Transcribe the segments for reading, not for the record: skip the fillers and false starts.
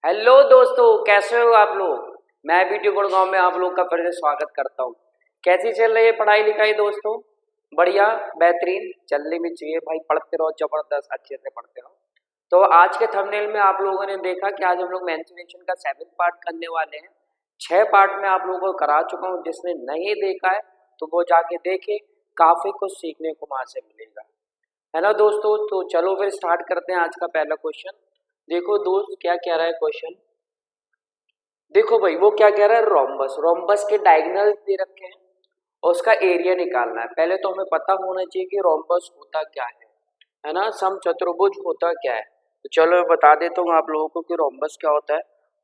Hello दोस्तों, कैसे हो आप लोग। मैं बीटी गुड़गांव में आप लोग का फिर से स्वागत करता हूँ। कैसी चल रही है पढ़ाई लिखाई दोस्तों। बढ़िया, बेहतरीन चलने भी चाहिए भाई। पढ़ते रहो, जबरदस्त अच्छे से पढ़ते रहो। तो आज के थंबनेल में आप लोगों ने देखा कि आज हम लोग मेंस्ट्रुएशन का 7th पार्ट करने वाले हैं। 6 पार्ट में आप लोगों को करा चुका हूँ। जिसने नहीं देखा है तो वो जाके देखे, काफी कुछ सीखने को वहां से मिलेगा। है ना दोस्तों। तो चलो फिर स्टार्ट करते हैं आज का पहला क्वेश्चन। देखो दोस्त, क्या कह रहा है क्वेश्चन। देखो भाई, वो क्या कह रहा है, रोम्बस रोम्बस के डायगोनल दे रखे हैं और उसका एरिया निकालना है। पहले तो हमें पता होना चाहिए कि रोम्बस होता क्या है ना। समचतुर्भुज होता क्या है। तो चलो मैं बता देता हूँ आप लोगों को कि रोम्बस क्या होता है।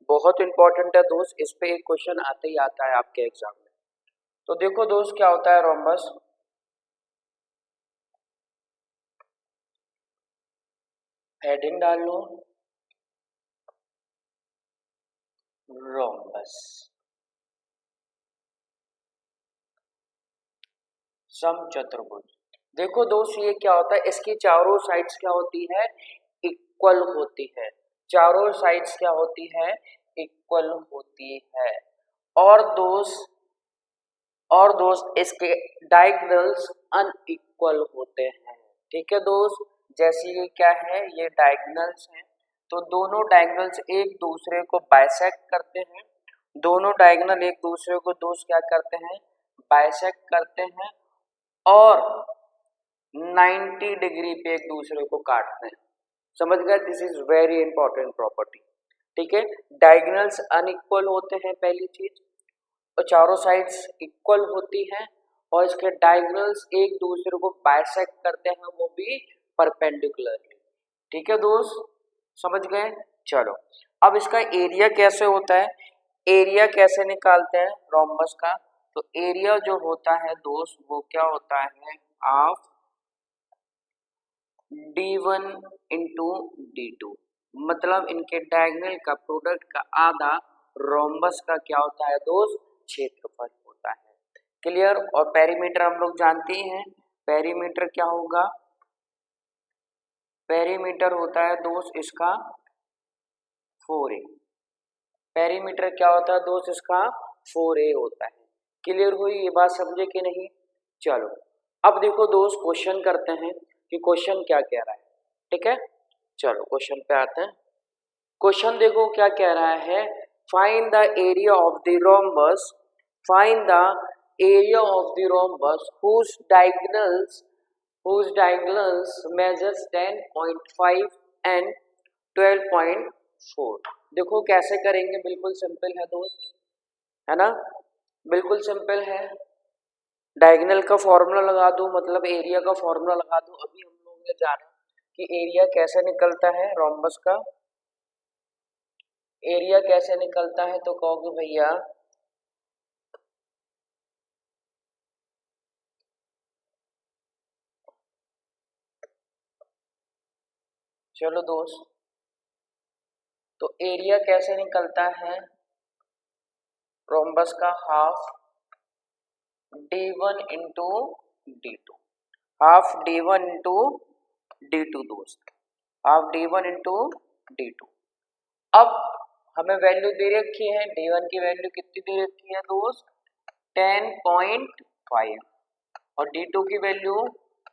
बहुत इंपॉर्टेंट है दोस्त, इस पे एक क्वेश्चन आते ही आता है आपके एग्जाम में। तो देखो दोस्त, क्या होता है रोम्बस। हेडिंग डाल लो, रोम्बस समचतुर्भुज। देखो दोस्त, ये क्या होता है, इसकी चारों साइड्स क्या होती है, इक्वल होती है। चारों साइड्स क्या होती है, इक्वल होती है। और दोस्त इसके डायगोनल्स अनइक्वल होते हैं। ठीक है दोस्त, जैसे ये क्या है, ये डायगोनल्स हैं। तो दोनों डायगोनल्स एक दूसरे को बाइसेक्ट करते हैं। दोनों डायगोनल एक दूसरे को दोस्त क्या करते हैं, बाइसेक्ट करते हैं। और 90 डिग्री पे एक दूसरे को काटते हैं। समझ गए, this is very important property. ठीक है, डायगोनल्स अनइक्वल होते हैं पहली चीज, और चारों साइड्स इक्वल होती हैं। और इसके डायगोनल्स एक दूसरे को बाइसेक्ट करते हैं, वो भी परपेंडिकुलरली। ठीक है दोस्त, समझ गए। चलो, अब इसका एरिया कैसे होता है, एरिया कैसे निकालते हैं रोम्बस का। तो एरिया जो होता है दोस्त, वो क्या होता है, हाफ d1 इंटू d2। मतलब इनके डायगोनल का प्रोडक्ट का आधा रोम्बस का क्या होता है दोस्त, क्षेत्रफल होता है। क्लियर। और पेरीमीटर हम लोग जानते ही हैं। पेरीमीटर क्या होगा, पेरीमीटर होता है दोस्त इसका 4a। पेरीमीटर क्या होता है दोस्त, इसका 4a होता है। क्लियर हुई ये बात, समझे कि नहीं। चलो, अब देखो दोस्त, क्वेश्चन करते हैं कि क्वेश्चन क्या कह रहा है। ठीक है, चलो क्वेश्चन पे आते हैं। क्वेश्चन देखो क्या कह रहा है, find the area of the rhombus, find the area of the rhombus whose diagonals measures 10.5 and 12.4। देखो कैसे करेंगे, बिल्कुल सिंपल है दोस्त, है ना, बिल्कुल सिंपल है। डायगोनल का फॉर्मूला लगा दो, मतलब एरिया का फॉर्मूला लगा दो। अभी हम लोग ने जाना कि एरिया कैसे निकलता है रोम्बस का। एरिया कैसे निकलता है, तो कहोगे भैया चलो दोस्त, तो एरिया कैसे निकलता है रोम्बस का, half d1 into d2, half d1 into d2 दोस्त, हाफ d1 इंटू d2। अब हमें वैल्यू दे रखी है, d1 की वैल्यू कितनी दे रखी है दोस्त, 10.5, और d2 की वैल्यू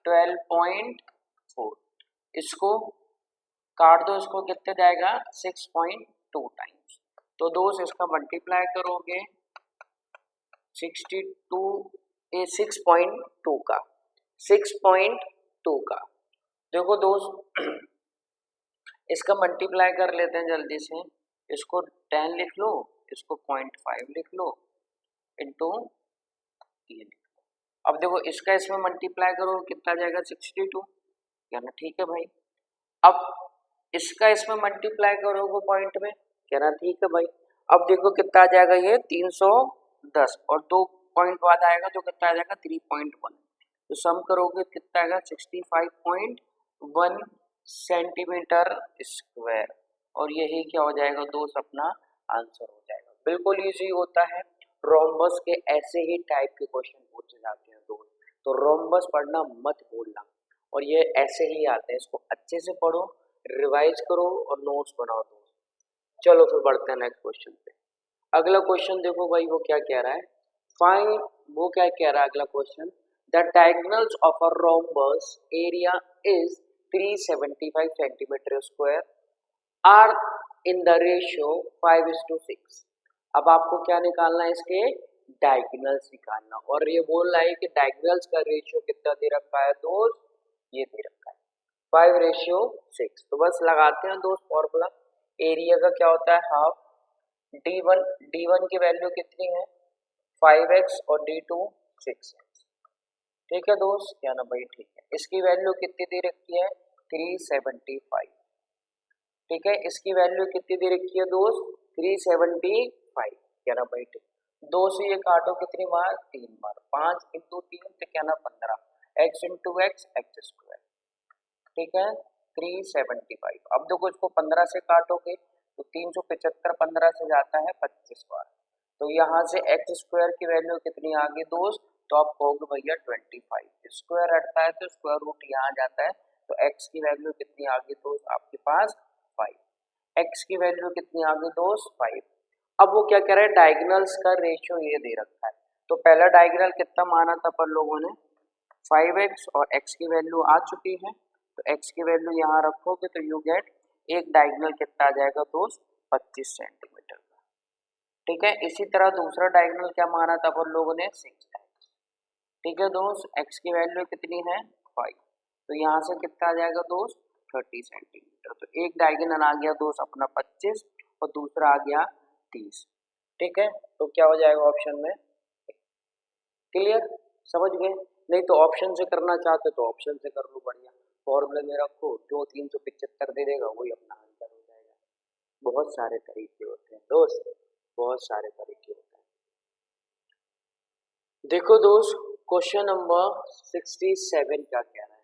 12.4। इसको काट दो, इसको कितने जाएगा, 6.2 टाइम्स। तो दोस्त इसका मल्टीप्लाई करोगे 62 6.2 का, 6.2 का। देखो दोस्त, इसका मल्टीप्लाई कर लेते हैं जल्दी से। इसको 10 लिख लो, इसको 0.5 लिख लो, इंटू ये लिख लो। अब देखो इसका इसमें मल्टीप्लाई करो, कितना जाएगा, 62। कहना ठीक है भाई। अब इसका इसमें मल्टीप्लाई करोगे पॉइंट में, कहना ठीक है भाई। अब देखो कितना आ जाएगा, ये 310, और 2 पॉइंट बाद आएगा तो कितना आ जाएगा, 3.1। तो सम करोगे कितना आएगा, 65.1 सेंटीमीटर स्क्वायर। और यही क्या हो जाएगा दोस्त, अपना आंसर हो जाएगा। बिल्कुल इजी होता है। रोम्बस के ऐसे ही टाइप के क्वेश्चन पूछे जाते हैं दोस्त, तो रोम्बस पढ़ना मत भूलना। और ये ऐसे ही आते हैं, इसको अच्छे से पढ़ो, रिवाइज करो और नोट्स बनाओ दोस्त। चलो फिर बढ़ते हैं नेक्स्ट क्वेश्चन पे। अगला क्वेश्चन देखो भाई, वो क्या कह रहा है, फाइंड, वो क्या कह रहा है अगला question, the diagonals of a rhombus area is 375 centimetre square are in the ratio 5:6। अब आपको क्या निकालना है, इसके डायगोनल्स निकालना, और ये बोल रहा है कि डायगोनल्स का रेशियो कितना दे रखा है दोस्त, ये दे रखा है 5:6। तो बस लगाते हैं दोस्त फॉर्मूला। एरिया का क्या होता है, हाफ D1 की वैल्यू कितनी है 5x और D2 6x। ठीक है दोस्त, क्या ना भाई, ठीक है। इसकी वैल्यू कितनी दे रखी है 375। ठीक है, इसकी वैल्यू कितनी दे रखी है दोस्त 375। क्या ना भाई, ठीक। दो से ये काटो कितनी बार, 3 बार, 5 इंटू 3 तो क्या ना 15, x into x x square. ठीक है 375। अब देखो इसको 15 से काटोगे तो 375 15 से जाता है 25 बार, तो यहाँ से एक्स स्क्वायर की वैल्यू कितनी आ गई दोस्त, तो आप कहोगे भैया 25, स्क्वायर हटता है तो स्क्वायर रूट यहाँ जाता है, तो एक्स की वैल्यू कितनी आ गई दोस्त आपके पास 5। एक्स की वैल्यू कितनी आ गई दोस्त 5। अब वो क्या कह रहा है, डायगोनल्स का रेशियो ये दे रखा है, तो पहला डायगोनल कितना माना था पर लोगों ने 5x, और x की वैल्यू आ चुकी है, तो x की वैल्यू यहाँ रखोगे तो यू गेट एक डायगोनल कितना आ जाएगा दोस्त 25 सेंटीमीटर का। ठीक है, इसी तरह दूसरा डायगोनल क्या माना था अपन लोगों ने 6x। ठीक है दोस्त, x की वैल्यू कितनी है 5, तो यहाँ से कितना आ जाएगा दोस्त 30 सेंटीमीटर। तो एक डायगोनल आ गया दोस्त अपना 25 और दूसरा आ गया 30। ठीक है, तो क्या हो जाएगा ऑप्शन में, क्लियर, समझ गए। नहीं तो ऑप्शन से करना चाहते तो ऑप्शन से कर लो, बढ़िया फॉर्मूले में रखो, जो 375 दे देगा वही अपना आंसर हो जाएगा। बहुत सारे तरीके होते हैं दोस्त, बहुत सारे तरीके होते हैं। देखो दोस्त, क्वेश्चन नंबर 67 क्या कह रहा है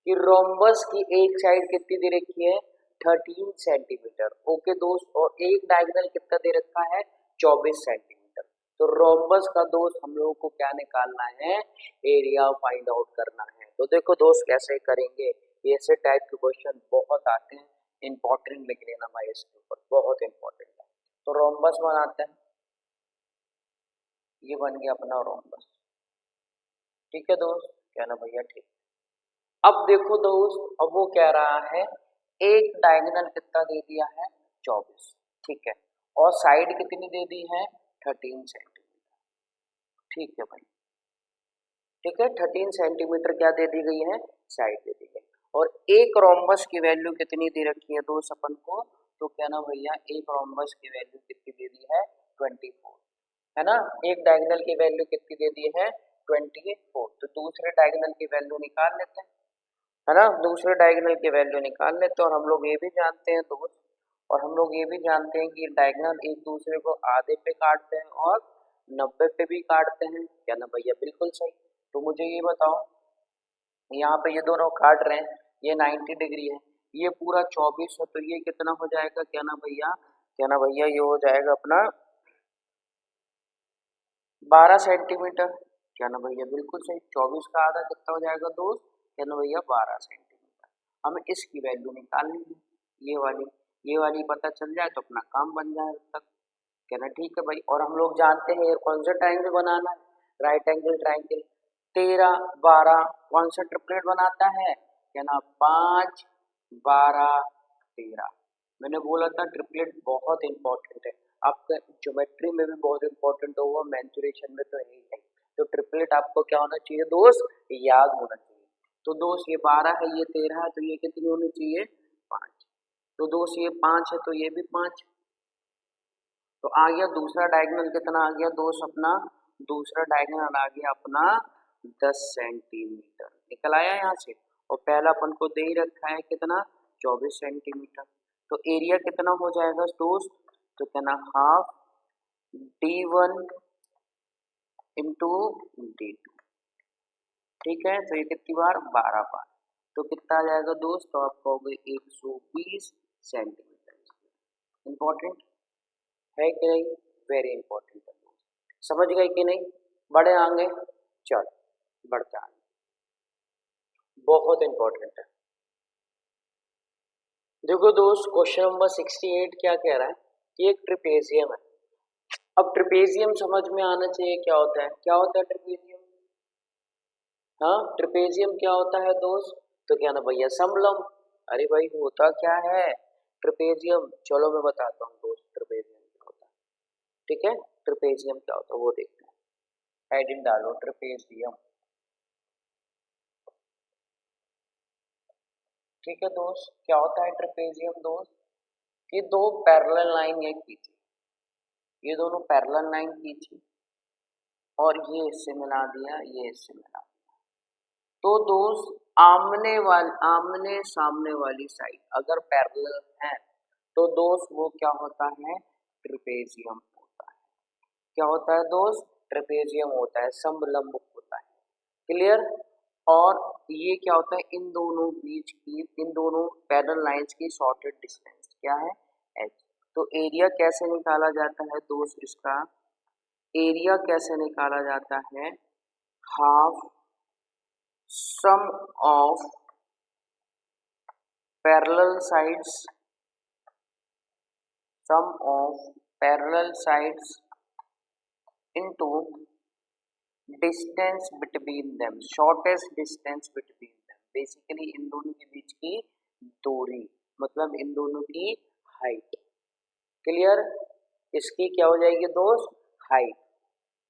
कि रोम्बस की एक साइड कितनी दे रखी है 13 सेंटीमीटर। ओके दोस्त, और एक डायगोनल कितना दे रखा है 24 सेंटीमीटर। तो रोम्बस का दोस्त हम लोगों को क्या निकालना है, एरिया फाइंड आउट करना है। तो देखो दोस्त कैसे करेंगे, ऐसे टाइप के क्वेश्चन बहुत आते हैं, इंपॉर्टेंट लिख लेना भाई इसके ऊपर, बहुत इंपॉर्टेंट है। तो रोम्बस बनाते हैं, ये बन गया अपना रोम्बस। ठीक है दोस्त, क्या ना भैया, ठीक। अब देखो दोस्त, अब वो कह रहा है एक डायगोनल कितना दे दिया है 24। ठीक है, और साइड कितनी दे दी है 13 सेंटीमीटर। ठीक है भाई, ठीक है 13 सेंटीमीटर क्या दे दी गई है, साइड दे दी गई। और एक रोम्बस की वैल्यू कितनी दे रखी है दोस्त अपन को, तो क्या ना भैया, एक रोम्बस की वैल्यू कितनी दे दी है 24, है ना। एक डायगोनल की वैल्यू कितनी दे दी है 24। तो दूसरे डायगोनल की वैल्यू निकाल लेते हैं, है ना, दूसरे डायगोनल की वैल्यू निकाल लेते हैं। और हम लोग ये भी जानते हैं दोस्त, और हम लोग ये भी जानते हैं कि डायगोनल एक दूसरे को आधे पे काटते हैं और 90 पे भी काटते हैं, क्या ना भैया, बिल्कुल सही। तो मुझे ये बताओ, यहाँ पे ये दोनों काट रहे हैं, ये 90 डिग्री है, ये पूरा 24 है, तो ये कितना हो जाएगा, क्या ना भैया, क्या ना भैया, ये हो जाएगा अपना 12 सेंटीमीटर। क्या ना भैया, बिल्कुल सही। 24 का आधा कितना हो जाएगा दोस्त, क्या ना भैया 12 सेंटीमीटर। हमें इसकी वैल्यू निकालनी है, ये वाली पता चल जाए तो अपना काम बन जाए तब तक। क्या ना, ठीक है भाई। और हम लोग जानते हैं कौन सा ट्राइंगल बनाना है, राइट एंगल ट्राइंगल। 13 12 कौन सा ट्रिपलेट बनाता है, क्या ना 5 12 13। मैंने बोला था ट्रिपलेट बहुत इंपॉर्टेंट है, आपका ज्योमेट्री में भी बहुत इंपॉर्टेंट होगा, मेंसुरेशन में तो यही है। तो ट्रिपलेट आपको क्या होना चाहिए दोस्त, याद होना चाहिए। तो दोस्त ये 12 है, ये 13 है, तो ये कितनी होनी चाहिए 5। तो दोस्त ये 5 है, तो ये भी 5। तो आ गया दूसरा डायगोनल, कितना आ गया दोस्त अपना, दूसरा डायगोनल आ गया अपना 10 सेंटीमीटर निकल आया यहाँ से। और पहला अपन को दे ही रखा है कितना 24 सेंटीमीटर। तो एरिया कितना हो जाएगा दोस्त, तो कहना हाफ D1 इंटू D2। ठीक है, तो ये कितनी बार 12 बार, तो कितना आ जाएगा दोस्त, तो आप कहोगे 120 सेंटीमीटर। इंपॉर्टेंट है कि नहीं, वेरी इंपॉर्टेंट है, समझ गए कि नहीं। बड़े आगे, चल बढ़ते आगे, बहुत इंपॉर्टेंट है। देखो दोस्त, क्वेश्चन नंबर 68 क्या कह रहा है ये एक ट्रिपेजियम है। अब ट्रिपेजियम समझ में आना चाहिए क्या होता है, क्या होता है ट्रिपेजियम। हाँ, ट्रिपेजियम क्या होता है दोस्त, तो क्या ना भैया समलंब। अरे भाई होता क्या है ट्रिपेजियम, चलो मैं बताता हूँ दोस्त ट्रिपेजियम क्या होता है। ठीक है, ट्रिपेजियम क्या होता है वो देखते हैं। हेडिंग डालो ट्रिपेजियम। ठीक है दोस्त, क्या होता है ट्रिपेजियम दोस्त, कि दो पैरेलल लाइन ये की थी, ये दोनों पैरेलल लाइन की थी और ये इससे मिला दिया, ये इससे मिला दिया। तो दोस्त आमने सामने वाली साइड अगर पैरेलल है तो दोस्त वो क्या होता है, ट्रिपेजियम होता है। क्या होता है दोस्त, ट्रिपेजियम होता है, समलंब होता है। क्लियर। और ये क्या होता है, इन दोनों बीच की, इन दोनों पैरेलल लाइंस की शॉर्टेड डिस्टेंस क्या है, h। तो एरिया कैसे निकाला जाता है दोस्त, इसका एरिया कैसे निकाला जाता है, half sum of parallel sides, sum of parallel sides into distance between them, shortest distance between them, basically इन दोनों के बीच की दूरी, मतलब इन दोनों की हाइट। क्लियर, इसकी क्या हो जाएगी दोस्त, हाइट।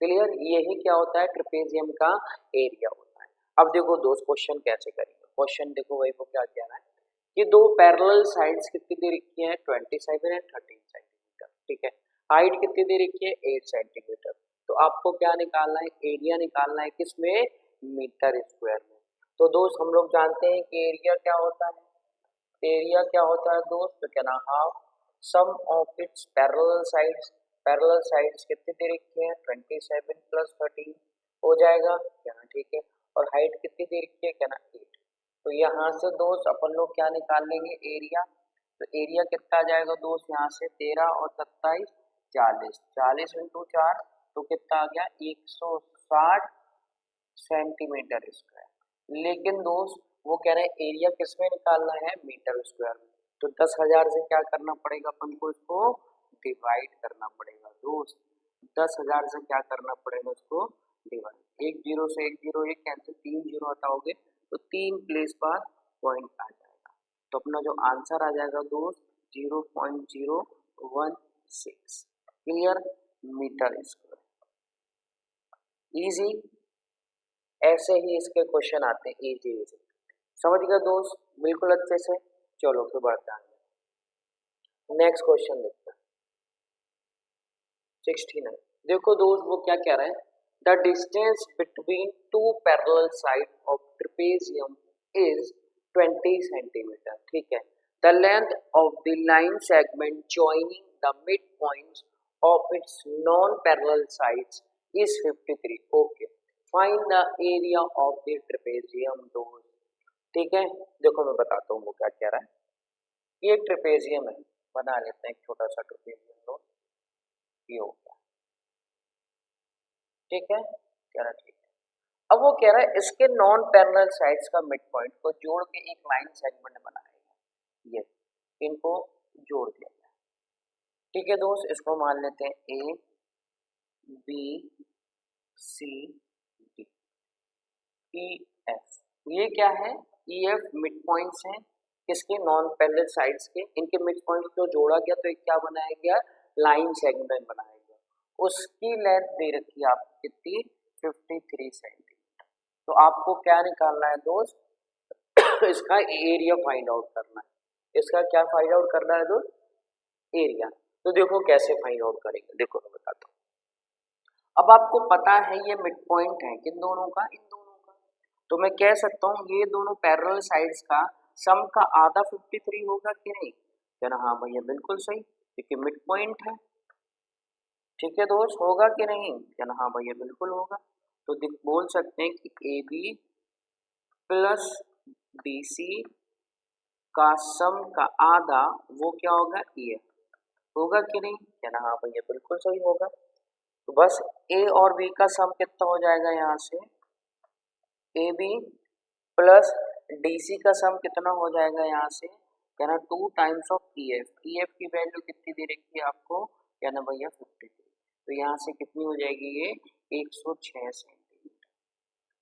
क्लियर, यही क्या होता है ट्रिपेजियम का एरिया होता है। अब देखो दोस्त क्वेश्चन कैसे करेंगे, क्वेश्चन देखो भाई वो क्या कह रहा है कि दो पैरेलल साइड्स कितनी दे रखी है, 27 एंड 13 सेंटीमीटर। ठीक है, हाइट कितनी दे रखी है, 8 सेंटीमीटर। तो आपको क्या निकालना है, एरिया निकालना है, किसमें, मीटर स्क्वायर में। तो दोस्त हम लोग जानते हैं कि एरिया क्या होता है, एरिया क्या होता है दोस्त, तो क्या ना half sum of its parallel sides, parallel sides कितने दे रखी है, 27 प्लस 13 हो जाएगा क्या ना, ठीक है। और हाइट कितनी दे रखी है, क्या ना 8। तो यहाँ से दोस्त अपन लोग क्या निकाल लेंगे, एरिया। तो एरिया कितना आ जाएगा दोस्त, यहाँ से 13 और 27 40, 40 इंटू 4 तो कितना आ गया, 160 सेंटीमीटर स्क्वायर। लेकिन दोस्त वो कह रहे हैं एरिया किस में निकालना है, मीटर स्क्वायर में। तो 10,000 से क्या करना पड़ेगा अपन को, इसको डिवाइड करना पड़ेगा दोस्त। 10,000 से क्या करना पड़ेगा, उसको डिवाइड। एक जीरो से एक जीरो एक कैंसिल, 3 जीरो हटाओगे तो 3 प्लेस पर पॉइंट आ जाएगा। तो अपना जो आंसर आ जाएगा दोस्त 0.016। Clear, metre square. इजी, ऐसे ही इसके क्वेश्चन आते हैं इजी इजी। समझ गए दोस्त, बिल्कुल अच्छे से। चलो फिर बढ़ते हैं, नेक्स्ट क्वेश्चन देखते हैं 69। देखो दोस्त वो क्या कह रहा है, the distance between two parallel side of trapezium is 20 centimetre. ठीक है, the length of the line segment joining the mid points of its non parallel sides is 53। Okay, find the area of the trapezium दोस्त। ठीक है, देखो मैं बताता हूँ वो क्या कह रहा है। ये ट्रेपेजियम है, बना लेते हैं एक छोटा सा ट्रेपेजियम दोस्त, ये हो गया। ठीक है, कह रहा ठीक है। अब वो कह रहा है इसके नॉन पैरेलल साइड्स का मिड पॉइंट को जोड़ के एक लाइन सेगमेंट बनाएगा, ये इनको जोड़ दिया जाए। ठीक है दोस्त, इसको मान लेते हैं A B C D E F. ये क्या है, ई एफ मिड पॉइंट्स हैं किसके, नॉन पैरेलल साइड्स के। इनके मिड पॉइंट्स को जोड़ा गया तो एक क्या बनाया गया, लाइन सेगमेंट बनाया गया। उसकी लेंथ दे रखी है आपको कितनी, 53 सेंटीमीटर। तो आपको क्या निकालना है दोस्त, इसका एरिया फाइंड आउट करना है। इसका क्या फाइंड आउट करना है दोस्त, एरिया। तो देखो कैसे फाइंड आउट करेंगे, देखो मैं बताता हूँ। अब आपको पता है ये मिड पॉइंट है किन दोनों का, इन दोनों का। तो मैं कह सकता हूँ ये दोनों पैरेलल साइड्स का सम का आधा 53 होगा कि नहीं, क्या ना, हाँ भैया बिल्कुल सही, क्योंकि मिड पॉइंट है। ठीक है दोस्त, होगा कि नहीं, क्या ना, हाँ भैया बिल्कुल होगा। तो बोल सकते हैं कि A B plus B C का सम का आधा वो क्या होगा, ई एफ होगा कि नहीं, क्या ना, हाँ भैया बिल्कुल सही होगा। तो बस ए और बी का सम कितना हो जाएगा, यहाँ से A B plus D C का सम कितना हो जाएगा, यहाँ से कहना 2 टाइम्स ऑफ EF की वैल्यू कितनी दे रखी है आपको, कहना भैया 53। तो यहाँ से कितनी हो जाएगी ये 106 सेंटीमीटर।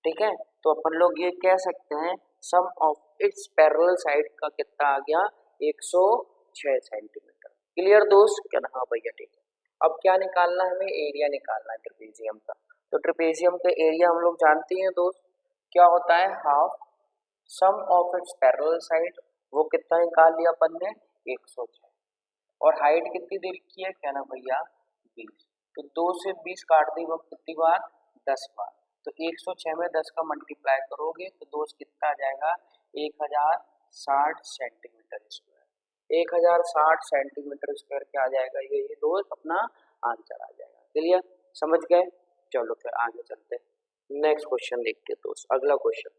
ठीक है, तो अपन लोग ये कह सकते हैं सम ऑफ इट्स पैरेलल साइड का कितना आ गया 106 सेंटीमीटर। क्लियर दोस्त, कहना हाँ भैया ठीक है। अब क्या निकालना है, हमें एरिया निकालना है ट्रेपेजियम का। तो ट्रेपेजियम का एरिया हम लोग जानते हैं दोस्त, क्या होता है half sum of its parallel side, वो कितना निकाल लिया अपन ने 106, और हाइट कितनी दे रखी है, कहना भैया 20। तो 2 से 20 काट दी वो कितनी बार, 10 बार। तो 106 में 10 का मल्टीप्लाई करोगे तो दोस्त कितना आ जाएगा 1060 सेंटीमीटर स्क्वायर। 1060 सेंटीमीटर स्क्वायर क्या आ जाएगा, ये दोस्त अपना आंसर आ जाएगा। क्लियर, समझ गए। चलो फिर आगे चलते हैं, नेक्स्ट क्वेश्चन देखते हैं दोस्त। अगला क्वेश्चन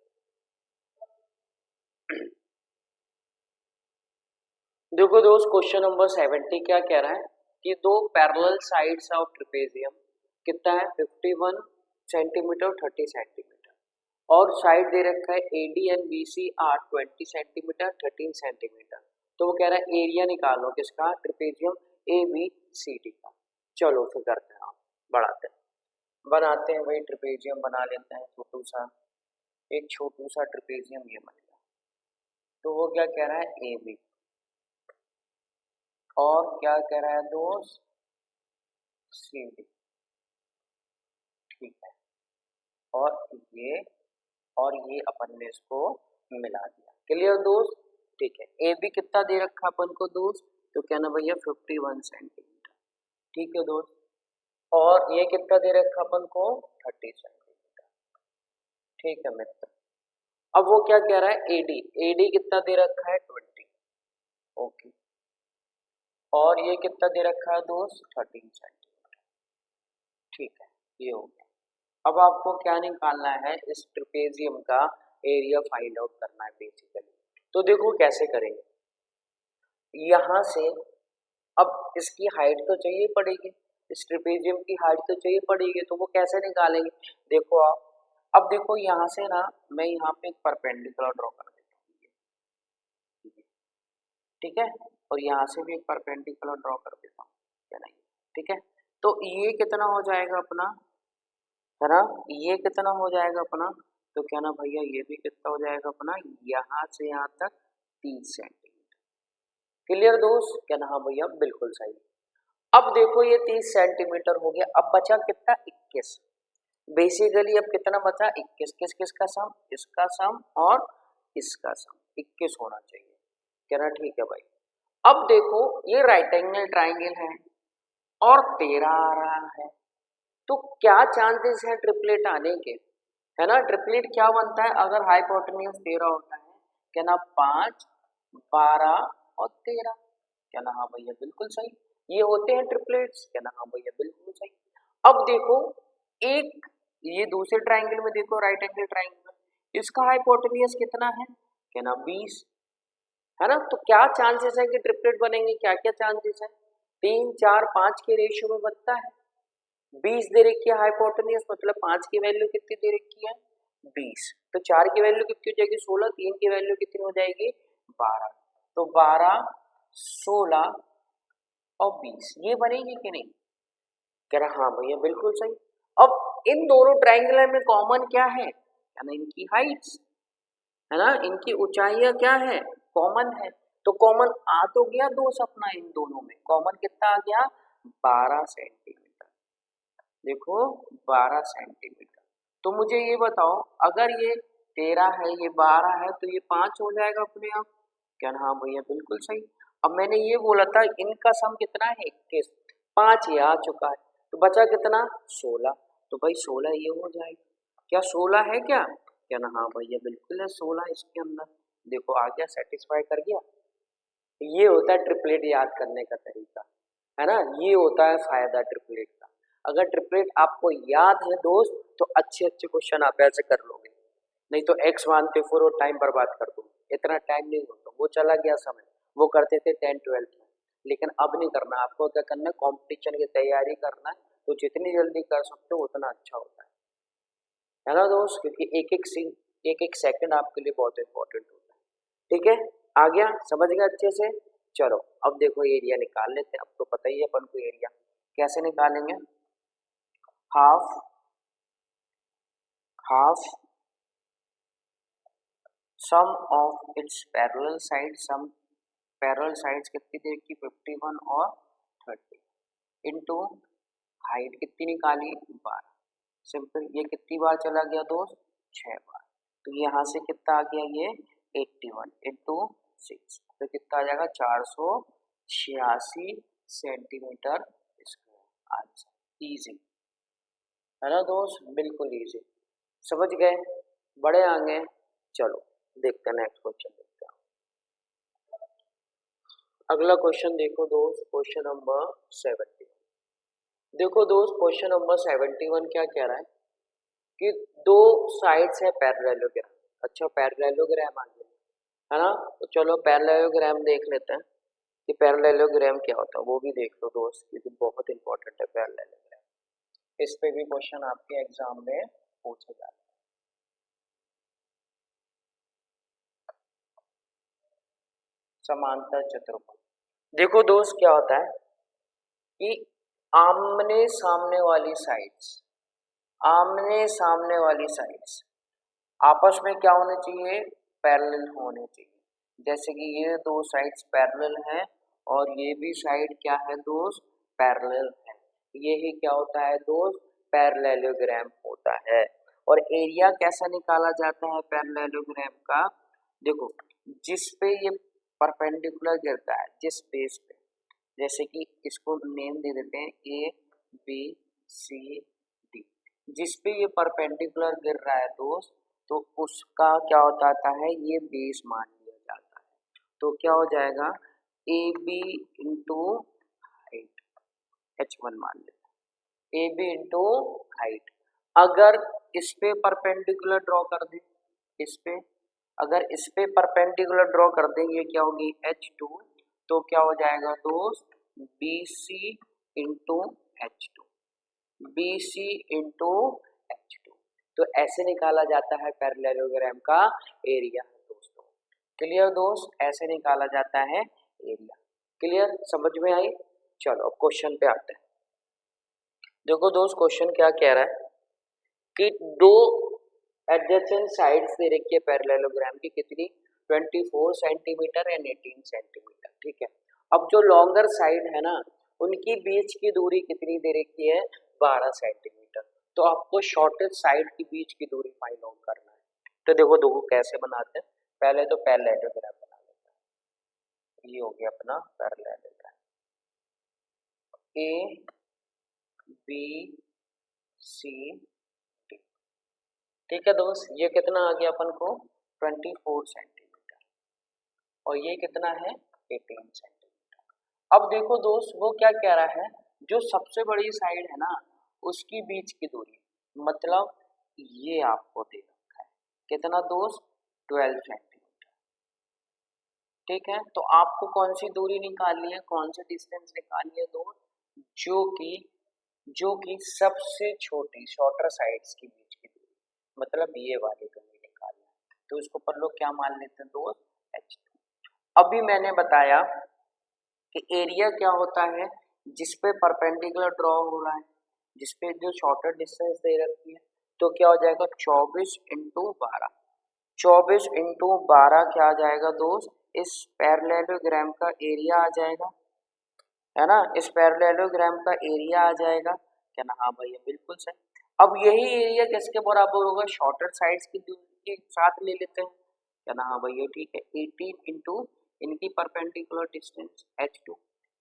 देखो दोस्त, क्वेश्चन नंबर 70 क्या कह रहा है कि दो पैरेलल साइड्स ऑफ ट्रेपेजियम कितना है 51 सेंटीमीटर 30 सेंटीमीटर, और साइड दे रखा है AD and BC are 20 centimetre 13 centimetre. तो वो कह रहा है एरिया निकालो किसका, ट्रेपेजियम ABCD का। चलो फिर करते हैं, बनाते हैं भाई ट्रेपेजियम बना लेते हैं छोटू सा, एक छोटू सा ट्रेपेजियम ये बन गया। तो वो क्या कह रहा है AB, और क्या कह रहा है दोस्त CD, ठीक है, और ये अपन ने इसको मिला दिया। क्लियर दोस्त, ठीक है। AB कितना दे रखा अपन को दोस्त, तो कहना भैया 51 सेंटीमीटर, ठीक है दोस्त, और ये कितना दे रखा अपन को 30 सेंटीमीटर, ठीक है मित्र। अब वो क्या कह रहा है AD कितना दे रखा है 20, ओके, और ये कितना दे रखा है दोस्त 13 सेंटीमीटर, ठीक है, ये हो गया। अब आपको क्या निकालना है, इस ट्रेपेजियम का एरिया फाइंड आउट करना है बेसिकली। तो देखो कैसे करेंगे, यहाँ से अब इसकी हाइट तो चाहिए पड़ेगी, इस ट्रेपेजियम की हाइट तो चाहिए पड़ेगी, तो वो कैसे निकालेंगे, देखो आप, अब देखो यहाँ से ना मैं यहाँ पे एक परपेंडिकुलर ड्रॉ कर देता हूँ, ठीक है, और यहाँ से भी एक परपेंडिकुलर ड्रॉ कर देता हूँ, क्या नहीं, ठीक है। तो ये कितना हो जाएगा अपना, है ना, ये कितना हो जाएगा अपना, तो क्या ना भैया ये भी कितना हो जाएगा अपना, यहाँ से यहाँ तक 30 सेंटीमीटर। क्लियर दोस्त, क्या ना, हाँ भैया बिल्कुल सही। अब देखो ये 30 सेंटीमीटर हो गया, अब बचा कितना 21। बेसिकली अब कितना बचा 21, किस किस का सम, इसका सम और इसका सम 21 होना चाहिए, कह रहा ठीक है भाई। अब देखो ये राइट एंगल ट्राइंगल है और 13 आ रहा है, तो क्या चांसेस है ट्रिपलेट आने के, है ना। ट्रिपलेट क्या बनता है, अगर हाइपोटेन्यूज 13 होता है, क्या ना 5 12 और 13, क्या ना हाँ भैया बिल्कुल सही, ये होते हैं ट्रिपलेट्स, क्या ना हाँ भैया बिल्कुल सही। अब देखो एक ये दूसरे ट्राइंगल में देखो, राइट एंगल ट्राइंगल, इसका हाइपोटेन्यूज कितना है, क्या ना 20, है ना। तो क्या चांसेस है कि ट्रिपलेट बनेंगे, क्या क्या चांसेस है, 3 4 5 के रेशियो में बनता है। 20 दे रखी है हाइपोटेन्यूज, मतलब 5 की वैल्यू कितनी दे रखी है 20, तो 4 की वैल्यू कितनी हो जाएगी 16, 3 की वैल्यू कितनी हो जाएगी 12, तो 12 16 और 20 ये बनेगी कि नहीं, कह रहा हाँ भैया बिल्कुल सही। अब इन दोनों ट्रायंगल में कॉमन क्या है ना, इनकी हाइट्स, है ना, इनकी ऊंचाइयां क्या है कॉमन है, तो कॉमन आ तो गया दोस्त अपना, इन दोनों में कॉमन कितना आ गया 12 सेंटीमीटर, देखो 12 सेंटीमीटर। तो मुझे ये बताओ अगर ये 13 है ये 12 है तो ये 5 हो जाएगा अपने आप, क्या हाँ भैया बिल्कुल सही। अब मैंने ये बोला था इनका सम कितना है 21, 5 ये आ चुका है, तो बचा कितना 16, तो भाई 16 ये हो जाएगा, क्या 16 है क्या ना हाँ भैया बिल्कुल है 16 इसके अंदर, देखो आ गया सेटिस्फाई कर गया। ये होता है ट्रिपलेट याद करने का तरीका, है ना, ये होता है फायदा ट्रिपलेट का। अगर ट्रिपलेट आपको याद है दोस्त तो अच्छे अच्छे क्वेश्चन आप ऐसे कर लोगे, नहीं तो एक्स मानते फिर वो टाइम बर्बाद कर दो, इतना टाइम नहीं होता, वो चला गया समय, वो करते थे 10-12 में, लेकिन अब नहीं करना, आपको क्या करना है कॉम्पिटिशन की तैयारी करना है, तो जितनी जल्दी कर सकते हो उतना अच्छा होता है ना दोस्त, क्योंकि एक एक सेकंड आपके लिए बहुत इंपॉर्टेंट होता है, ठीक है। आ गया, समझ गए अच्छे से। चलो अब देखो एरिया निकाल लेते हैं। अब तो पता ही है अपन को एरिया कैसे निकालेंगे। Half half sum of its parallel side, sum parallel sides कितनी देर की 51 और 30 इनटू हाइट कितनी निकाली 12। सिंपल, ये कितनी बार चला गया दोस्त 6 बार। तो यहाँ से कितना आ गया ये 81 इंटू 6, तो कितना आ जाएगा 486 सेंटीमीटर स्क्वायर आंसर। इजी है ना दोस्त, बिल्कुल इजी, समझ गए, बड़े आगे। चलो देखते हैं नेक्स्ट क्वेश्चन देखते हैं। अगला क्वेश्चन देखो दोस्त, क्वेश्चन नंबर 71। देखो दोस्त क्वेश्चन नंबर 71 क्या कह रहा है कि दो साइड्स है पैरेललोग्राम। अच्छा पैरेललोग्राम आ गया है ना, तो चलो पैरेललोग्राम देख लेते हैं कि पैरेललोग्राम क्या होता है, वो भी देख लो दोस्त, क्योंकि बहुत इंपॉर्टेंट है पैरेललोग्राम। इस पे भी क्वेश्चन आपके एग्जाम में पूछे जाते हैं। समांतर चतुर्भुज, देखो दोस्त क्या होता है कि आमने सामने वाली साइड्स, आमने सामने वाली साइड्स आपस में क्या होने चाहिए, पैरेलल होने चाहिए। जैसे कि ये दो साइड्स पैरेलल हैं और ये भी साइड क्या है दोस्त पैरेलल है, यही क्या होता है दोस्त पैरेललोग्राम होता है। और एरिया कैसा निकाला जाता है पैरेललोग्राम का, देखो जिस पे ये परपेंडिकुलर गिरता है, जिस बेस पे, जैसे कि इसको नेम दे देते हैं ए बी सी डी, जिस पे ये परपेंडिकुलर गिर रहा है दोस्त, तो उसका क्या होता है, ये बेस मान लिया जाता है। तो क्या हो जाएगा A B into height, H1 मान लेते हैं, ए बी इंटू हाइट। अगर इस पे परपेंडिकुलर ड्रॉ कर दें, इस पे अगर इस पे परपेंडिकुलर ड्रॉ कर दें, ये क्या होगी H2, तो क्या हो जाएगा दोस्त BC into H2, BC into H2। तो ऐसे निकाला जाता है पैरेललोग्राम का एरिया दोस्तों। क्लियर दोस्त, ऐसे निकाला जाता है एरिया। क्लियर, समझ में आई। चलो अब क्वेश्चन पे आते हैं। देखो दोस्त क्वेश्चन क्या कह रहा है कि दो एडजेसेंट साइड्स दे रखी है पैरेललोग्राम की, कितनी 24 सेंटीमीटर एंड 18 सेंटीमीटर, ठीक है। अब जो लॉन्गर साइड है ना, उनकी बीच की दूरी कितनी दे रखी है 12 सेंटीमीटर। तो आपको शॉर्टेस्ट साइड की बीच की दूरी फाइंड आउट करना है। तो देखो देखो कैसे बनाते हैं, पहले तो पैरेललोग्राम बना लेते हैं। ये हो गया अपना parallelogram, A B C D, ठीक है दोस्त। ये कितना आ गया अपन को 24 सेंटीमीटर और ये कितना है 18 सेंटीमीटर। अब देखो दोस्त वो क्या कह रहा है, जो सबसे बड़ी साइड है ना उसकी बीच की दूरी, मतलब ये आपको दे रखा है कितना दोस्त 12 सेंटीमीटर, ठीक है। तो आपको कौन सी दूरी निकालनी है, कौन सी डिस्टेंस निकालनी है दोस्त, जो कि सबसे छोटी शॉर्टर साइड्स की बीच की दूरी, मतलब ये वाली दूरी निकालना है। तो इसको पर लोग क्या मान लेते हैं दोस्त H2। अभी मैंने बताया कि एरिया क्या होता है, जिस पे परपेंडिकुलर ड्रॉ हो रहा है, जिस पे जो शॉर्टर डिस्टेंस दे रखी है, तो क्या हो जाएगा 24 इंटू 12, 24 इंटू 12 क्या आ जाएगा दोस्त, इस पैरेललोग्राम का एरिया आ जाएगा, है ना, इस पैरेललोग्राम का एरिया आ जाएगा, क्या ना, हाँ भैया बिल्कुल सही। अब यही एरिया किसके बराबर होगा, शॉर्टर साइड्स की दूरी के साथ ले लेते हैं, क्या ना, हाँ भैया ठीक है 18 इंटू इनकी परपेंडिकुलर डिस्टेंस H2,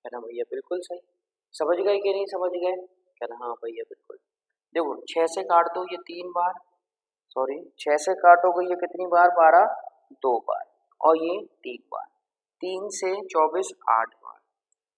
है ना भैया बिल्कुल सही। समझ गए कि नहीं समझ गए, क्या ना, हाँ भैया बिल्कुल। देखो 6 से काट दो ये 3 बार, सॉरी 6 से काटोगे ये कितनी बार 12, 2 बार, और ये 3 बार, 3 से 24 8 बार।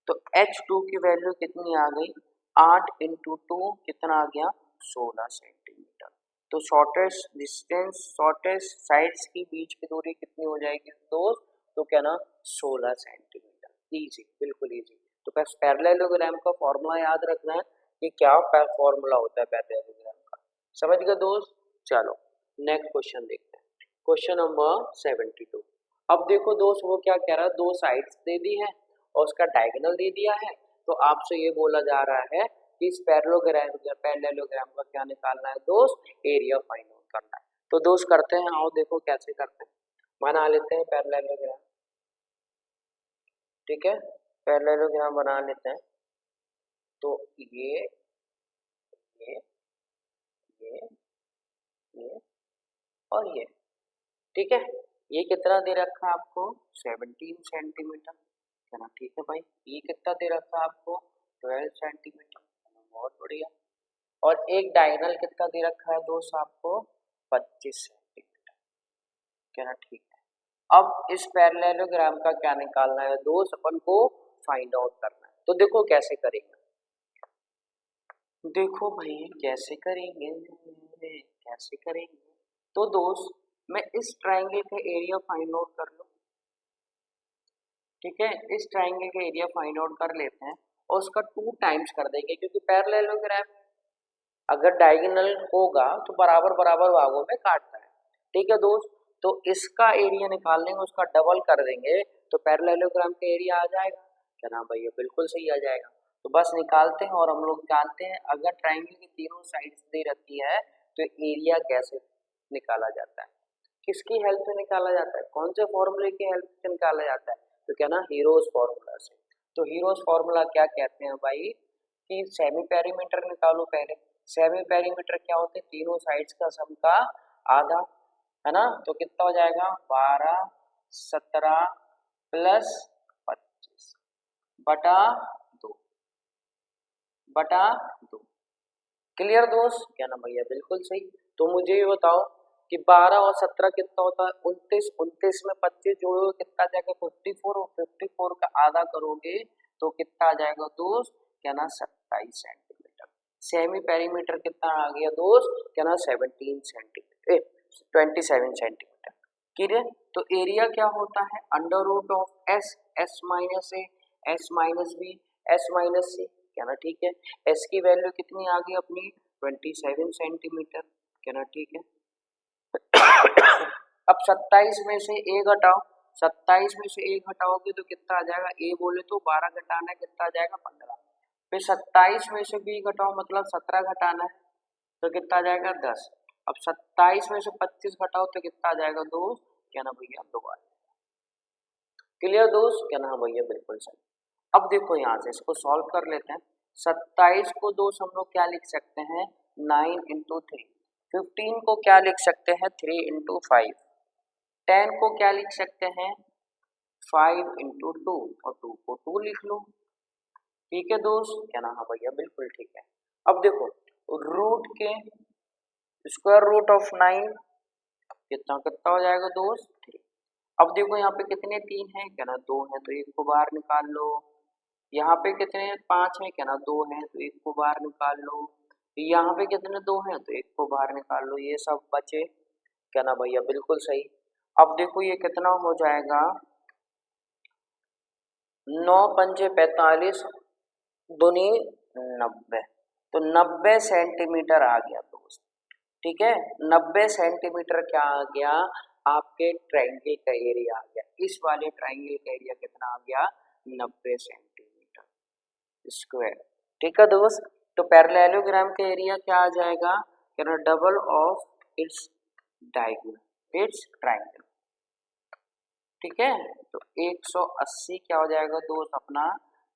तो H2 की वैल्यू कितनी आ गई 8 इंटू 2 कितना आ गया 16 सेंटीमीटर। तो शॉर्टेस्ट डिस्टेंस, शॉर्टेस्ट साइड्स की बीच की दूरी कितनी हो जाएगी दोस्त, तो क्या ना 16 सेंटीमीटर। इजी, बिल्कुल इजी। तो बस पैरेललोग्राम का फॉर्मूला याद रखना है कि क्या फॉर्मूला होता है पैरेललोग्राम का, समझ गए दोस्त। चलो नेक्स्ट क्वेश्चन देखते हैं, क्वेश्चन नंबर 72। अब देखो दोस्त वो क्या कह रहा है, दो साइड्स दे दी है और उसका डायगोनल दे दिया है, तो आपसे ये बोला जा रहा है कि इस पैरेललोग्राम का क्या निकालना है दोस्त, एरिया फाइंड आउट करना है। तो दोस्त करते हैं, आओ देखो कैसे करते हैं। बना लेते हैं पैरेललोग्राम, ठीक है, पैरेललोग्राम बना लेते हैं। तो ये ये ये और ये, ठीक है। ये कितना दे रखा है आपको, 17 सेंटीमीटर, है ना, ठीक है भाई। ये कितना दे रखा है आपको, 12 सेंटीमीटर, बहुत बढ़िया। और एक डायगोनल कितना दे रखा है दोस्त आपको, 25 सेंटीमीटर, क्या ना, ठीक है। अब इस पैरेललोग्राम का क्या निकालना है दोस्त, अपन को फाइंड आउट करना है। तो देखो कैसे करेंगे, देखो भाई कैसे करेंगे, कैसे करेंगे। तो दोस्त मैं इस ट्रायंगल का एरिया फाइंड आउट कर लूं, ठीक है, इस ट्रायंगल का एरिया फाइंड आउट कर लेते हैं और उसका 2 टाइम्स कर देंगे, क्योंकि पैरेललोग्राम अगर डायगोनल होगा तो बराबर बराबर भागों में काटता है, ठीक है दोस्त। तो इसका एरिया निकाल लेंगे, उसका डबल कर देंगे, तो पैरेललोग्राम का एरिया आ जाएगा, क्या नाम भैया, बिल्कुल सही आ जाएगा। तो बस निकालते हैं, और हम लोग जानते हैं अगर ट्रायंगल की तीनों साइड्स दे रहती है तो एरिया कैसे निकाला जाता है, किसकी हेल्प से निकाला जाता है, कौन से फॉर्मूले की हेल्प से निकाला जाता है, तो क्या ना, हीरोज फॉर्मूला से। तो हीरोज फॉर्मूला क्या कहते हैं भाई, कि सेमी पेरीमीटर निकालो पहले। सेमी पेरीमीटर क्या होते हैं, तीनों साइड्स का सम का आधा, है ना। तो कितना हो जाएगा, 12 17 प्लस 25 बटा 2 बटा 2। क्लियर दोस्त, क्या ना भैया, बिल्कुल सही। तो मुझे ये बताओ कि 12 और 17 कितना होता है, 29, 29 में 25 जोड़ो कितना आ जाएगा, 54, और 54 का आधा करोगे तो कितना आ जाएगा दोस्त, क्या ना, 27 सेंटीमीटर। सेमी पेरीमीटर कितना आ गया दोस्त, क्या ना, 17 सेंटीमीटर, 27 सेंटीमीटर। क्लियर। तो एरिया क्या होता है, under root of S, S minus A, S minus B, S minus C, क्या ना, ठीक है। एस की वैल्यू कितनी आ गई अपनी, 27 सेंटीमीटर, क्या ना, ठीक है। अब 27 में से ए घटाओ, 27 में से ए घटाओगे तो कितना आ जाएगा, ए बोले तो 12 घटाना है, कितना आ जाएगा 15। फिर 27 में से बी घटाओ, मतलब 17 घटाना है, तो कितना आ जाएगा 10। अब 27 में से 25 घटाओ तो कितना आ जाएगा दोस्त, क्या ना भैया, 2 आ जाएगा। क्लियर दोस्त, क्या ना भैया, बिल्कुल सही। अब देखो यहाँ से इसको सॉल्व कर लेते हैं। 27 को दोस्त हम लोग क्या लिख सकते हैं, 9 इंटू 3। 15 को क्या लिख सकते हैं, 3 इंटू 5। 10 को क्या लिख सकते हैं, 5 इंटू 2, और 2 को 2 लिख लो, ठीक है दोस्त, क्या ना, हाँ भैया, बिल्कुल ठीक है। अब देखो रूट के स्क्वायर रूट ऑफ 9 कितना कितना हो जाएगा दोस्त, 3। अब देखो यहाँ पे कितने 3 है, क्या ना, 2 है, तो एक को बाहर निकाल लो। यहाँ पे कितने 5 है, क्या ना, 2 है, तो एक को बाहर निकाल लो। यहाँ पे कितने 2 हैं, तो एक को बाहर निकाल लो, ये सब बचे, क्या ना भैया, बिल्कुल सही। अब देखो ये कितना हो जाएगा, 9 पंजे 45 दूनी 90, तो 90 सेंटीमीटर आ गया दोस्त, ठीक है। 90 सेंटीमीटर क्या आ गया, आपके ट्रायंगल का एरिया आ गया। इस वाले ट्रायंगल का एरिया कितना आ गया, 90 सेंटीमीटर स्क्वायर, ठीक है दोस्त। तो पैरेललोग्राम का एरिया क्या आ जाएगा, क्या double of its diagonal, it's triangle, ठीक है। तो 180 क्या हो जाएगा दोस्त, अपना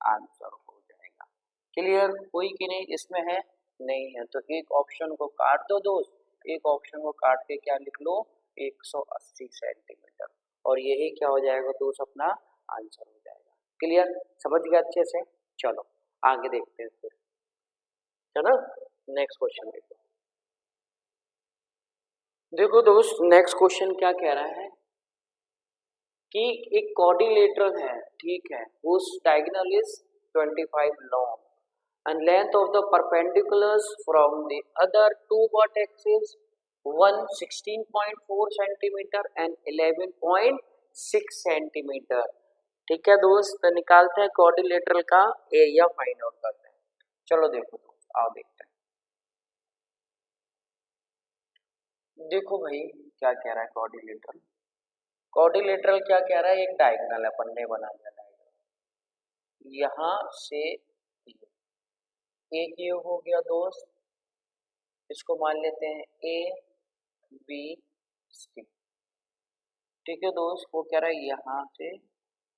आंसर हो जाएगा। क्लियर, कोई कि नहीं इसमें है, नहीं है, तो एक ऑप्शन को काट दो दोस्त, एक ऑप्शन को काट के क्या लिख लो, 180 सेंटीमीटर, और यही क्या हो जाएगा दोस्त, अपना आंसर हो जाएगा। क्लियर, समझ गया अच्छे से। चलो आगे देखते हैं फिर, चलो नेक्स्ट क्वेश्चन देखो। देखो दोस्त नेक्स्ट क्वेश्चन क्या कह रहा है कि एक क्वाड्रिलेटरल है, ठीक है, उस diagonal is 25 long and length of the perpendiculars from the other two vertexes, one 16.4 centimetre and 11.6 centimetre, ठीक है दोस्त। तो निकालते हैं क्वाड्रिलेटरल का एरिया फाइंड आउट करते हैं। चलो देखो दोस्त, आओ देखते हैं। देखो भाई क्या कह रहा है क्वाड्रिलेटरल, क्वाड्रिलेटरल क्या कह रहा है, एक डायगोनल अपन ने बना लिया, डायगोनल यहाँ से एक ये हो गया दोस्त, इसको मान लेते हैं ए बी सी। ठीक है दोस्त, वो कह रहा है यहाँ से एक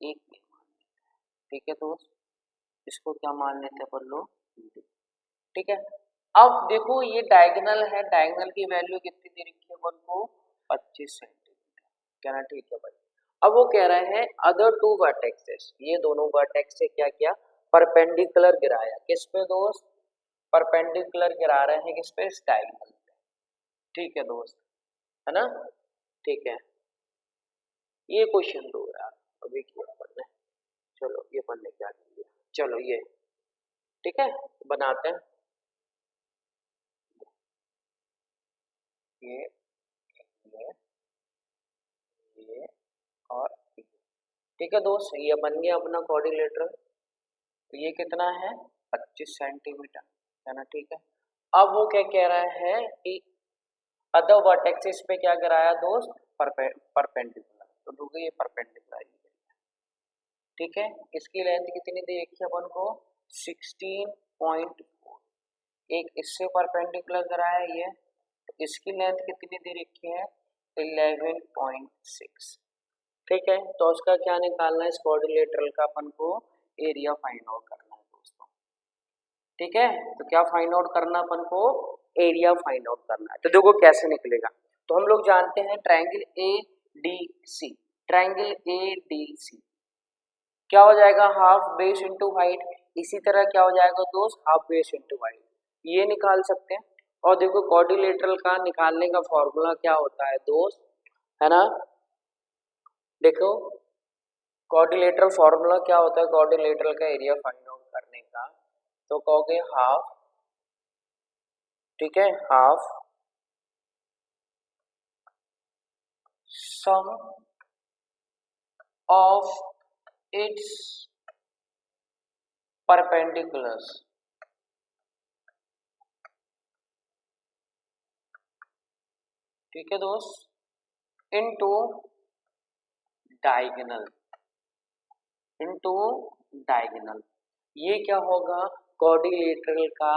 ये मान लेते हैं। ठीक है दोस्त, इसको क्या मान लेते हैं अपन लोग, ठीक है। अब देखो ये डायगोनल है, डायगोनल की वैल्यू कितनी दे रखी है अपन को, 25 सेंटीमीटर, कहना ठीक है भाई। अब वो कह रहे हैं अदर टू वर्टेक्सेस, ये दोनों वर्टेक्स से क्या किया, परपेंडिकुलर गिराया, किस पे दोस्त, परपेंडिकुलर गिरा रहे हैं किस पे, डायगोनल पे। ठीक है दोस्त, है ना, ठीक है। ये क्वेश्चन दो यार अभी किया अपन ने, चलो ये अपन ने क्या किया, चलो ये ठीक है बनाते हैं, ये ये ये और ये। ठीक है दोस्त, ये बन गया अपना क्वाड्रिलेटरल। तो ये कितना है, 25 सेंटीमीटर, है ना, ठीक है। अब वो क्या कह रहा है कि अदर वर्टेक्सेस पे क्या कराया दोस्त, परपेंडिकुलर, तो देखो ये परपेंडिकुलर, ठीक है। इसकी लेंथ कितनी दे रखी है अपन को, 16.4, एक इससे परपेंडिकुलर कराया ये, तो इसकी लेंथ कितनी दे रखी है, 11.6। ठीक है, तो उसका क्या निकालना है, इस क्वाड्रिलेटरल का अपन को एरिया फाइंड आउट करना है दोस्तों। ठीक है, तो क्या फाइंड आउट करना अपन को, एरिया फाइंड आउट करना है। तो देखो कैसे निकलेगा, तो हम लोग जानते हैं triangle A D C, triangle A D C क्या हो जाएगा, हाफ बेस इंटू हाइट। इसी तरह क्या हो जाएगा दोस्त, हाफ बेस इंटू हाइट, ये निकाल सकते हैं। और देखो क्वाड्रिलेटरल का निकालने का फॉर्मूला क्या होता है दोस्त, है ना, देखो क्वाड्रिलेटरल फॉर्मूला क्या होता है, क्वाड्रिलेटरल का एरिया फाइंड आउट करने का, तो कहोगे हाफ, ठीक है, half sum of it's perpendiculars, ठीक है दोस्त, इनटू डायगोनल, इनटू डायगोनल। ये क्या होगा, क्वाड्रिलेटरल का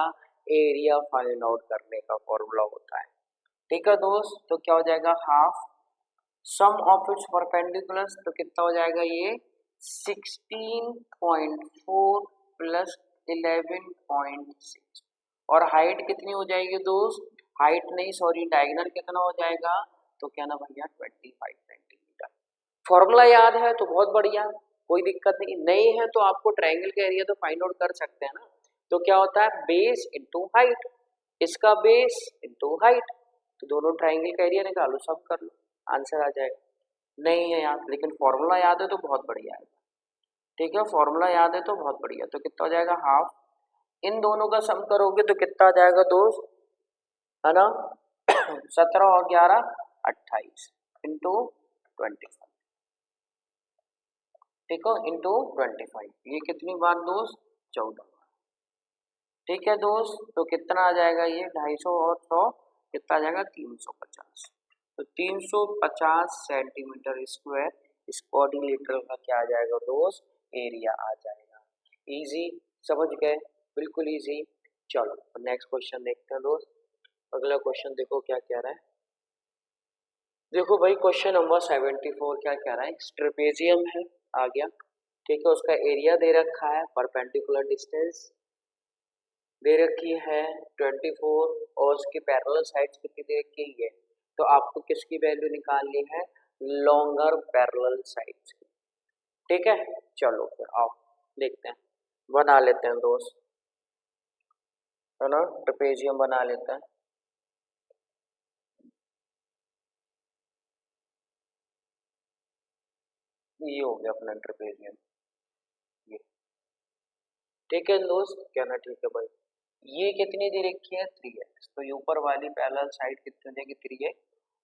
एरिया फाइंड आउट करने का फॉर्मूला होता है। ठीक है दोस्त, तो क्या हो जाएगा, half sum of it's perpendiculars, तो कितना हो जाएगा ये 16.4 प्लस 11.6, और हाइट कितनी हो जाएगी दोस्त, हाइट नहीं सॉरी डायगोनल कितना हो जाएगा, तो क्या ना भैया 25 सेंटीमीटर। फॉर्मूला याद है तो बहुत बढ़िया, कोई दिक्कत नहीं है तो आपको ट्रायंगल का एरिया तो फाइंड आउट कर सकते हैं ना। तो क्या होता है, बेस इंटू हाइट, इसका बेस इंटू हाइट, तो दोनों ट्रायंगल का एरिया निकालो, सब कर लो, आंसर आ जाएगा। नहीं है याद, लेकिन फॉर्मूला याद है तो बहुत बढ़िया है। ठीक है, फॉर्मूला याद है तो बहुत बढ़िया, तो कितना हो जाएगा, हाफ, इन दोनों का सम करोगे तो कितना आ जाएगा दोस्त, है ना 17 और 11 28 इंटू 25, ठीक है, इंटू 25, ये कितनी बार दोस्त, 14 बार। ठीक है दोस्त, तो कितना आ जाएगा ये 250 और 100 कितना आ जाएगा, 350। तो 350 सेंटीमीटर स्क्वायर इस क्वाड्रिलेटरल का क्या आ जाएगा दोस्त, एरिया आ जाएगा। इजी, समझ गए, बिल्कुल इजी। चलो नेक्स्ट क्वेश्चन देखते हैं दोस्त। अगला क्वेश्चन देखो क्या कह रहा है, देखो भाई क्वेश्चन नंबर 74 क्या कह रहा है, ट्रेपेजियम है, आ गया, ठीक है, उसका एरिया दे रखा है, परपेंडिकुलर डिस्टेंस दे रखी है 24, और उसकी पैरेलल साइड्स कितनी दे रखी है, तो आपको किसकी वैल्यू निकालनी है, लॉन्गर पैरेलल साइड्स की। ठीक है, चलो फिर आओ देखते हैं, बना लेते हैं दोस्त, है ना, ट्रेपेजियम बना लेते हैं। ये हो गया अपना ट्रेपेजियम, ये ठीक है दोस्त, क्या ना, ठीक है भाई। ये कितनी दे रखी है, 3x, तो ये ऊपर वाली पैरेलल साइड कितनी हो जाएगी, 3x,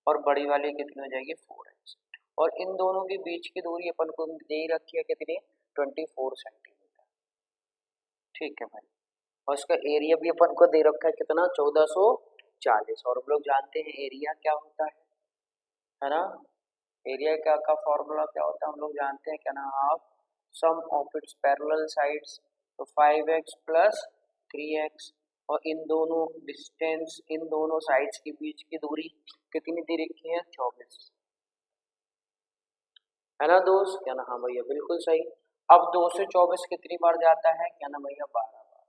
और बड़ी वाली कितनी हो जाएगी, 4x, और इन दोनों के बीच की दूरी अपन को दे रखी है कितनी, 24 सेंटीमीटर। ठीक है भाई, और उसका एरिया भी अपन को दे रखा है कितना, 1440, और हम लोग जानते हैं एरिया क्या होता है ना, एरिया का फॉर्मूला क्या होता है हम लोग जानते हैं, क्या ना, half sum of its parallel sides, तो 5x प्लस 3x, और इन दोनों डिस्टेंस, इन दोनों साइड्स के बीच की दूरी कितनी दे रखी है, 24, है ना दोस्त, क्या ना, हाँ भैया बिल्कुल सही। अब 2 से 24 कितनी बार जाता है, क्या ना भैया, 12 बार।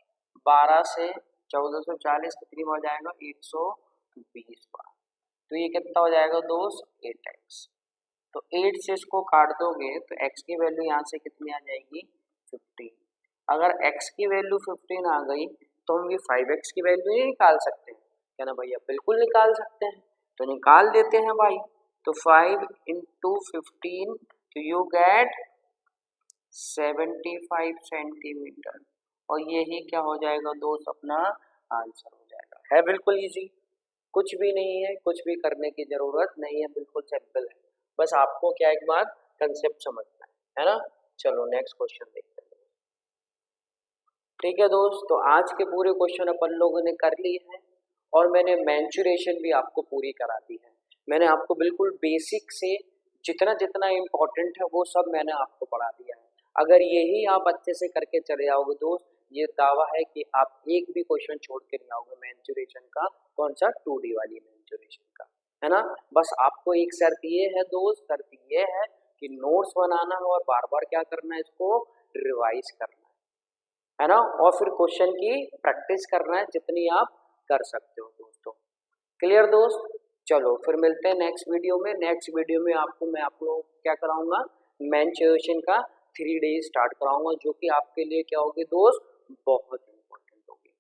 12 से 1440 कितनी बार जाएगा, 120 बार। तो ये कितना हो जाएगा दोस्त, 8x। तो 8 से इसको काट दोगे तो x की वैल्यू यहाँ से कितनी आ जाएगी, 15। अगर x की वैल्यू 15 आ गई तो हम ये 5x की वैल्यू नहीं निकाल सकते हैं, क्या ना भैया, बिल्कुल निकाल सकते हैं, तो निकाल देते हैं भाई। तो 5 इंटू 15, तो यू गेट 75 सेंटीमीटर, और यही क्या हो जाएगा दोस्त, अपना आंसर हो जाएगा। है बिल्कुल इजी, कुछ भी नहीं है, कुछ भी करने की जरूरत नहीं है, बिल्कुल सिंपल है, बस आपको क्या एक बार कंसेप्ट समझना है ना। चलो नेक्स्ट क्वेश्चन देखते हैं। ठीक है दोस्त, तो आज के पूरे क्वेश्चन अपन लोगों ने कर लिए हैं, और मैंने मेंचुरेशन भी आपको पूरी करा दी है। मैंने आपको बिल्कुल बेसिक से जितना जितना इम्पोर्टेंट है वो सब मैंने आपको पढ़ा दिया है। अगर यही आप अच्छे से करके चले जाओगे दोस्त, ये दावा है कि आप एक भी क्वेश्चन छोड़ के नहीं आओगे मेंचुरेशन का, कौन सा, 2D वाली मेंचुरेशन का, है ना। बस आपको एक शर्त ये है दोस्त, शर्त ये है कि नोट्स बनाना है और बार बार क्या करना है, इसको रिवाइज करना है ना, और फिर क्वेश्चन की प्रैक्टिस करना है जितनी आप कर सकते हो दोस्तों। क्लियर दोस्त, चलो फिर मिलते हैं नेक्स्ट वीडियो में। नेक्स्ट वीडियो में आपको क्या कराऊंगा, मेंचुरेशन का 3 डेज स्टार्ट कराऊंगा, जो कि आपके लिए क्या होगी दोस्त, बहुत इंपॉर्टेंट होगी।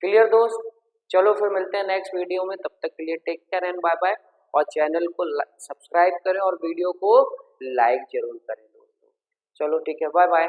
क्लियर दोस्त, चलो फिर मिलते हैं नेक्स्ट वीडियो में, तब तक के लिए take care and bye bye, और चैनल को सब्सक्राइब करें और वीडियो को लाइक जरूर करें दोस्तों। चलो ठीक है, बाय बाय।